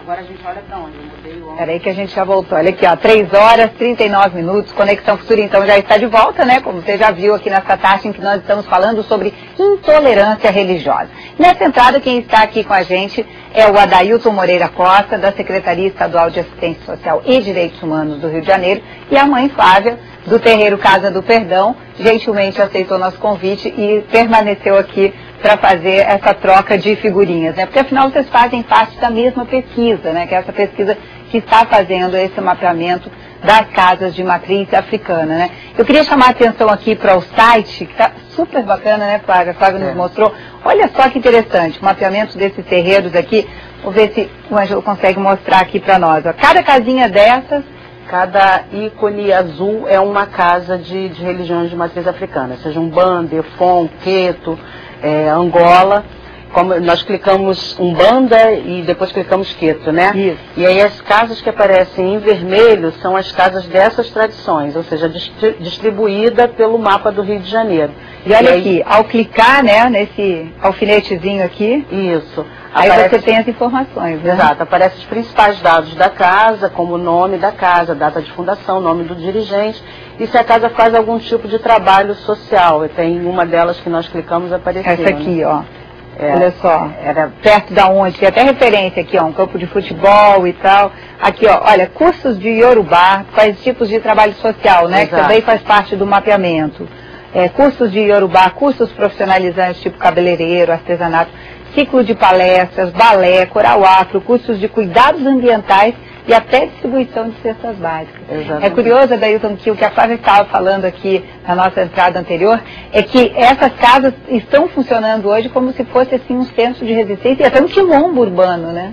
Agora a gente olha pra onde? Eu mudei o ângulo. Peraí que a gente já voltou. Olha aqui, ó, 3 horas, 39 minutos, Conexão Futura então já está de volta, né? Como você já viu aqui nessa taxa em que nós estamos falando sobre intolerância religiosa. Nessa entrada, quem está aqui com a gente é o Adailton Moreira Costa, da Secretaria Estadual de Assistência Social e Direitos Humanos do Rio de Janeiro, e a mãe Flávia, do Terreiro Casa do Perdão, gentilmente aceitou nosso convite e permaneceu aqui para fazer essa troca de figurinhas, né? Porque afinal vocês fazem parte da mesma pesquisa, né? Que é essa pesquisa que está fazendo esse mapeamento das casas de matriz africana, né? Eu queria chamar a atenção aqui para o site, que está super bacana, né, Flávia? A Flávia nos mostrou. Olha só que interessante, o mapeamento desses terreiros aqui. Vou ver se o Ângelo consegue mostrar aqui para nós. Ó. Cada casinha dessas... Cada ícone azul é uma casa de religiões de matriz africana, seja Umbanda, Efon, Queto, Angola. Como nós clicamos Umbanda e depois clicamos Queto, né? Isso. E aí as casas que aparecem em vermelho são as casas dessas tradições, ou seja, distribuída pelo mapa do Rio de Janeiro. E olha aqui, ao clicar, né, nesse alfinetezinho aqui... Isso. Aí você tem as informações, né? Exato, aparecem os principais dados da casa, como o nome da casa, data de fundação, nome do dirigente, e se a casa faz algum tipo de trabalho social. Tem uma delas que nós clicamos apareceu. Essa aqui, né? ó. Olha só, era perto da onde, tem até referência aqui, ó, um campo de futebol e tal. Aqui, ó, olha, cursos de Yorubá, quais tipos de trabalho social, né? Exato. Que também faz parte do mapeamento. Cursos de Yorubá, cursos profissionalizantes, tipo cabeleireiro, artesanato, ciclo de palestras, balé, coral afro, cursos de cuidados ambientais e até distribuição de cestas básicas. Exatamente. É curioso, Adailton, que o que a Flávia estava falando aqui na nossa entrada anterior é que essas casas estão funcionando hoje como se fosse assim um centro de resistência e até um quilombo urbano, né?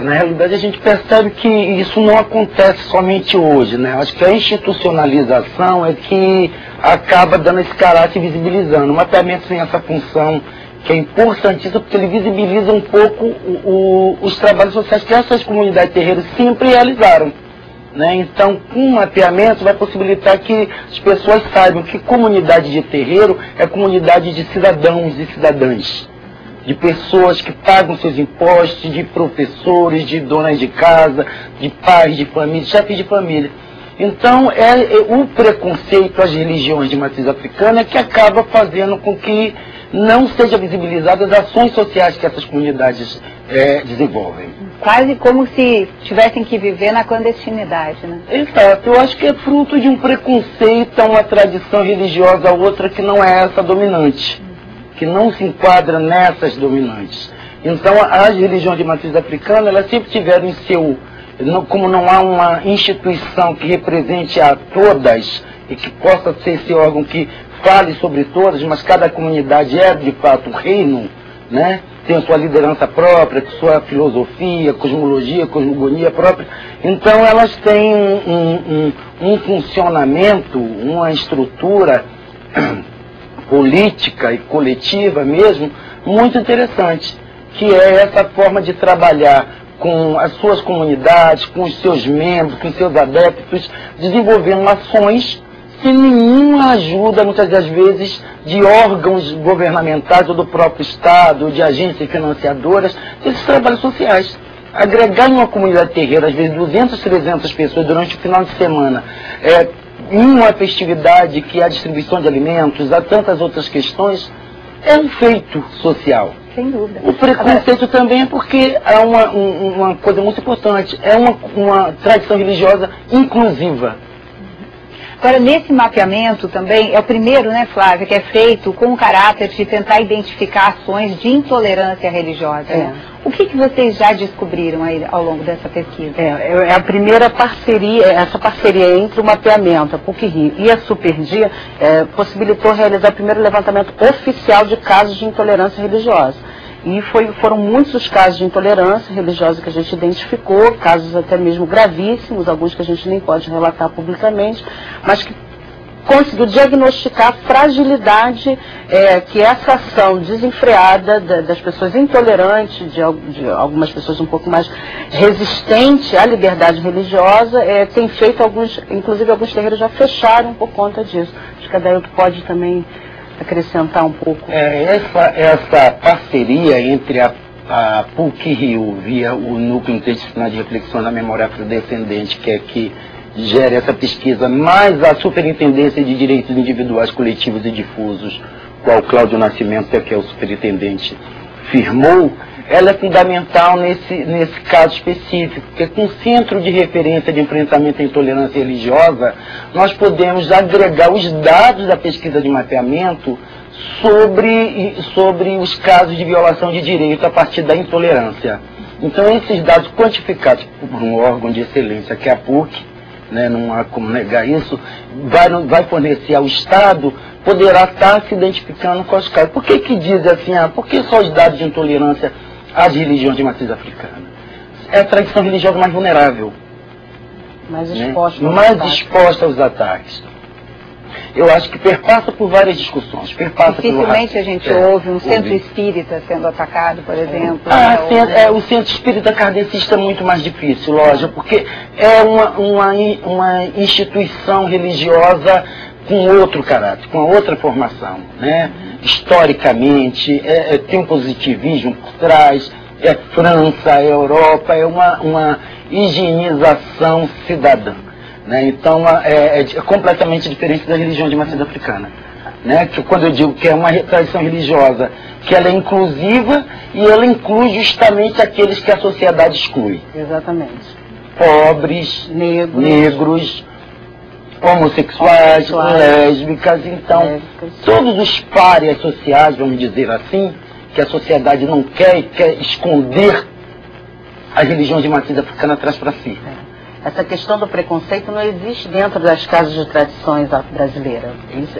Na realidade a gente percebe que isso não acontece somente hoje, né? Acho que a institucionalização é que acaba dando esse caráter e visibilizando. O mapeamento tem essa função que é importantíssimo porque ele visibiliza um pouco os trabalhos sociais que essas comunidades terreiras sempre realizaram. Né? Então, com o mapeamento vai possibilitar que as pessoas saibam que comunidade de terreiro é comunidade de cidadãos e cidadãs. De pessoas que pagam seus impostos, de professores, de donas de casa, de pais de família, chefes de família. Então, o preconceito às religiões de matriz africana que acaba fazendo com que não seja visibilizadas as ações sociais que essas comunidades desenvolvem. Quase como se tivessem que viver na clandestinidade, né? Exato, eu acho que é fruto de um preconceito a uma tradição religiosa a outra que não é essa dominante, que não se enquadra nessas dominantes. Então, as religiões de matriz africana, elas sempre tiveram em seu... Como não há uma instituição que represente a todas e que possa ser esse órgão que fale sobre todas, mas cada comunidade é de fato um reino, né? Tem a sua liderança própria, sua filosofia, cosmologia, cosmogonia própria. Então elas têm um funcionamento, uma estrutura política e coletiva mesmo, muito interessante, que é essa forma de trabalhar com as suas comunidades, com os seus membros, com os seus adeptos, desenvolvendo ações sem nenhuma ajuda, muitas das vezes, de órgãos governamentais ou do próprio Estado, de agências financiadoras, desses trabalhos sociais. Agregar em uma comunidade terreira, às vezes 200, 300 pessoas durante o final de semana, em uma festividade que há distribuição de alimentos, há tantas outras questões, é um feito social. Sem dúvida. O preconceito também é porque há uma coisa muito importante, é uma tradição religiosa inclusiva. Agora, nesse mapeamento também, é o primeiro, né, Flávia, que é feito com o caráter de tentar identificar ações de intolerância religiosa. Né? O que vocês já descobriram aí ao longo dessa pesquisa? É a primeira parceria, essa parceria entre o mapeamento, a PUC-Rio e a Superdia, possibilitou realizar o primeiro levantamento oficial de casos de intolerância religiosa. E foram muitos os casos de intolerância religiosa que a gente identificou, casos até mesmo gravíssimos, alguns que a gente nem pode relatar publicamente, mas que conseguiu diagnosticar a fragilidade que essa ação desenfreada das pessoas intolerantes, de algumas pessoas um pouco mais resistentes à liberdade religiosa, tem feito inclusive alguns terreiros já fecharam por conta disso. Acho que a Adailton pode também acrescentar um pouco. Essa parceria entre a a PUC-Rio, via o Núcleo Interdisciplinar de Reflexão da Memória Afrodescendente, que é que gera essa pesquisa, mais a Superintendência de Direitos Individuais, Coletivos e Difusos, qual Cláudio Nascimento, que é o superintendente, firmou, ela é fundamental nesse caso específico, porque com o Centro de Referência de Enfrentamento à Intolerância Religiosa, nós podemos agregar os dados da pesquisa de mapeamento sobre os casos de violação de direito a partir da intolerância. Então, esses dados quantificados por um órgão de excelência, que é a PUC, né, não há como negar isso, vai fornecer ao Estado, poderá estar se identificando com os casos. Por que diz assim, por que só os dados de intolerância às religiões de matriz africana? É a tradição religiosa mais vulnerável. Mais exposta, né? Mais exposta aos ataques. Eu acho que perpassa por várias discussões. Dificilmente a gente ouve um centro espírita sendo atacado, por exemplo. O centro espírita kardecista é muito mais difícil, lógico, porque é uma instituição religiosa com outro caráter, com outra formação, né? Historicamente, tem um positivismo por trás, é França, é Europa, é uma higienização cidadã. Né? Então, é completamente diferente da religião de matriz africana. Né? Que quando eu digo que é uma tradição religiosa, que ela é inclusiva e ela inclui justamente aqueles que a sociedade exclui. Exatamente. Pobres, negros, homossexuais, lésbicas. Então, todos os párias sociais, vamos dizer assim, que a sociedade não quer esconder as religiões de matriz africana atrás para si. Essa questão do preconceito não existe dentro das casas de tradições brasileiras.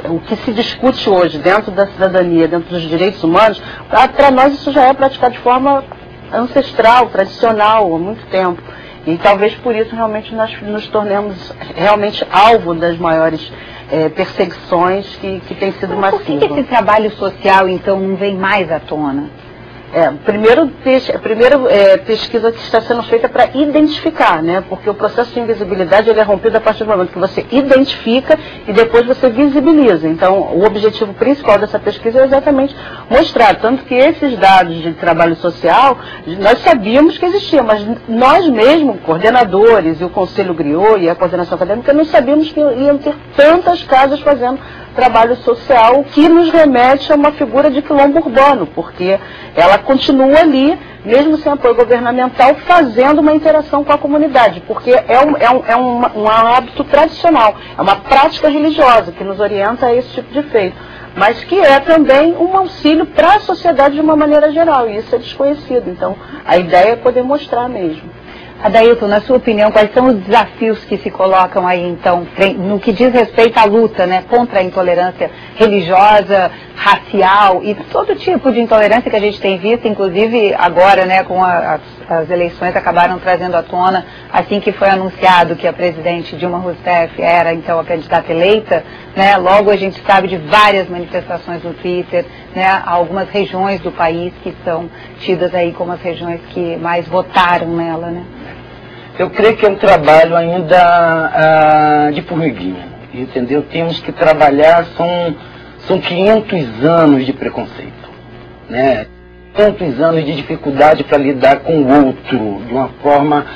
O que se discute hoje dentro da cidadania, dentro dos direitos humanos, para nós isso já é praticado de forma ancestral, tradicional, há muito tempo. E talvez por isso realmente nós nos tornemos realmente alvo das maiores perseguições que tem sido massiva. Por que esse trabalho social, então, não vem mais à tona? Primeiro pesquisa que está sendo feita para identificar, né? Porque o processo de invisibilidade ele é rompido a partir do momento que você identifica e depois você visibiliza. Então, o objetivo principal dessa pesquisa é exatamente mostrar, tanto que esses dados de trabalho social, nós sabíamos que existiam, mas nós mesmos, coordenadores e o Conselho Griot e a coordenação acadêmica, não sabíamos que iam ter tantas casas fazendo trabalho social, que nos remete a uma figura de quilombo urbano, porque ela continua ali, mesmo sem apoio governamental, fazendo uma interação com a comunidade, porque um hábito tradicional, é uma prática religiosa que nos orienta a esse tipo de feito, mas que é também um auxílio para a sociedade de uma maneira geral, e isso é desconhecido. Então, a ideia é poder mostrar mesmo. Adailton, na sua opinião, quais são os desafios que se colocam aí, então, no que diz respeito à luta, né, contra a intolerância religiosa, racial e todo tipo de intolerância que a gente tem visto, inclusive agora, né, com as eleições acabaram trazendo à tona, assim que foi anunciado que a presidente Dilma Rousseff era, então, a candidata eleita, né, logo a gente sabe de várias manifestações no Twitter, né, algumas regiões do país que são tidas aí como as regiões que mais votaram nela, né? Eu creio que é um trabalho ainda de formiguinha, entendeu? Temos que trabalhar, são 500 anos de preconceito, né? 500 anos de dificuldade para lidar com o outro, de uma forma,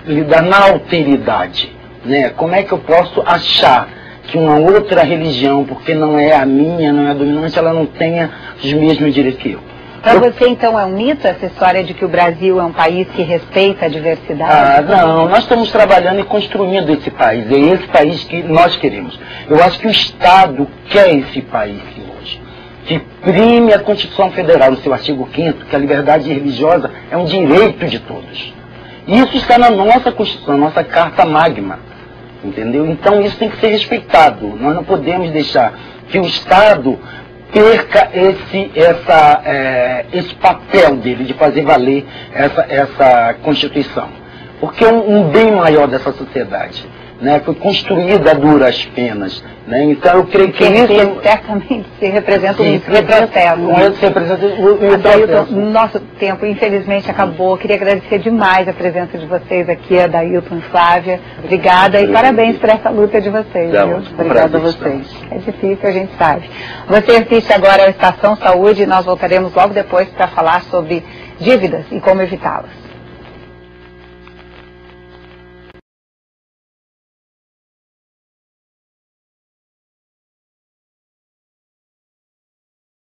lidar na alteridade, né? Como é que eu posso achar que uma outra religião, porque não é a minha, não é a dominante, ela não tenha os mesmos direitos que eu? Para você, então, é um mito essa história de que o Brasil é um país que respeita a diversidade? Não, nós estamos trabalhando e construindo esse país. É esse país que nós queremos. Eu acho que o Estado quer esse país hoje, que prime a Constituição Federal, no seu artigo 5º, que a liberdade religiosa é um direito de todos. Isso está na nossa Constituição, na nossa Carta Magna, entendeu? Então isso tem que ser respeitado. Nós não podemos deixar que o Estado perca esse papel dele de fazer valer essa Constituição. Porque é um bem maior dessa sociedade, né? Foi construída a duras penas, né? Então eu creio que isso certamente se representa um retrocesso. Nosso tempo infelizmente acabou. Queria agradecer demais a presença de vocês aqui, Adailton e Flávia. Obrigada e parabéns por essa luta de vocês. Obrigada a vocês. É difícil, a gente sabe. Você assiste agora a Estação Saúde e nós voltaremos logo depois para falar sobre dívidas e como evitá-las.